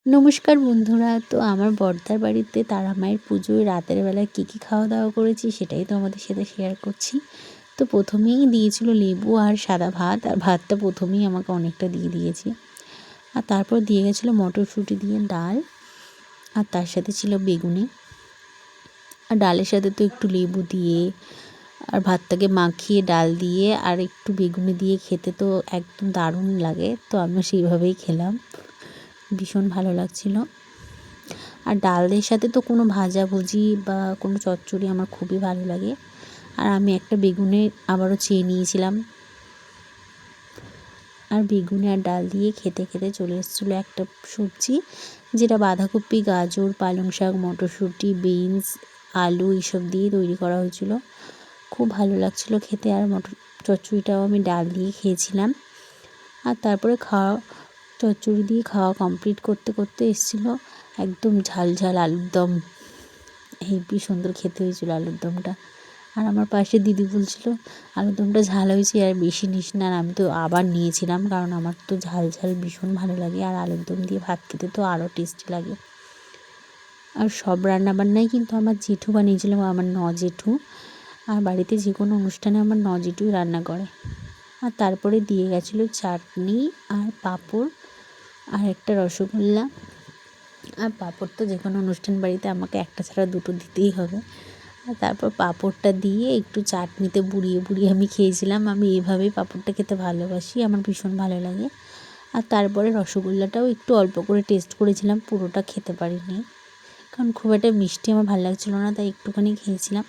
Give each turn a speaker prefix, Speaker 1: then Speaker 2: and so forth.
Speaker 1: নমস্কার বন্ধুরা। তো আমার বড়দার বাড়িতে তারা মায়ের পুজোয় রাতের বেলায় কী খাওয়া দাওয়া করেছি সেটাই তো আমাদের সাথে শেয়ার করছি। তো প্রথমেই দিয়েছিল লেবু আর সাদা ভাত, আর ভাতটা প্রথমেই আমাকে অনেকটা দিয়ে দিয়েছে। আর তারপর দিয়ে গেছিলো মটরশুঁটি দিয়ে ডাল, আর তার সাথে ছিল বেগুনি। আর ডালের সাথে তো একটু লেবু দিয়ে আর ভাতটাকে মাখিয়ে ডাল দিয়ে আর একটু বেগুনি দিয়ে খেতে তো একদম দারুণ লাগে। তো আমিও সেইভাবেই খেলাম, ভীষণ ভালো লাগছিলো। আর ডালের সাথে তো কোনো ভাজাভুজি বা কোনো চচ্চড়ি আমার খুবই ভালো লাগে। আর আমি একটা বেগুনে আবারও চেয়ে নিয়েছিলাম, আর বেগুনে আর ডাল দিয়ে খেতে খেতে চলে এসেছিলো একটা সবজি, যেটা বাঁধাকপি, গাজর, পালং শাক, মটরশুঁটি, বিনস, আলু এইসব দিয়ে তৈরি করা হয়েছিল। খুব ভালো লাগছিলো খেতে। আর চচ্চড়িটাও আমি ডাল দিয়ে খেয়েছিলাম। আর তারপরে চচ্চড়ি দিয়ে খাওয়া কমপ্লিট করতে করতে এসেছিলো একদম ঝাল ঝাল আলুর দম। হেবি সুন্দর খেতে হয়েছিল আলুর দমটা। আর আমার পাশে দিদি বলছিল আলুর দমটা ঝাল হয়েছে আর বেশি নিস না। আর আমি তো আবার নিয়েছিলাম, কারণ আমার তো ঝাল ঝাল ভীষণ ভালো লাগে। আর আলুর দম দিয়ে ভাত খেতে তো আরও টেস্টি লাগে। আর সব রান্নাবান্নাই কিন্তু আমার জেঠু বানিয়েছিল, আমার জেঠু। আর বাড়িতে যে কোনো অনুষ্ঠানে আমার জেঠুই রান্না করে। আর তারপরে দিয়ে গেছিলো চাটনি আর পাঁপড় আর একটা রসগোল্লা। আর পাঁপড় তো যে কোনো অনুষ্ঠান বাড়িতে আমাকে একটা ছাড়া দুটো দিতেই হবে। আর তারপর পাঁপড়টা দিয়ে একটু চাটনিতে বুড়িয়ে বুড়িয়ে আমি খেয়েছিলাম। আমি এভাবেই পাঁপড়টা খেতে ভালোবাসি, আমার ভীষণ ভালো লাগে। আর তারপরে রসগোল্লাটাও একটু অল্প করে টেস্ট করেছিলাম, পুরোটা খেতে পারিনি, কারণ খুব একটা মিষ্টি আমার ভালো লাগছিলো না, তাই একটুখানি খেয়েছিলাম।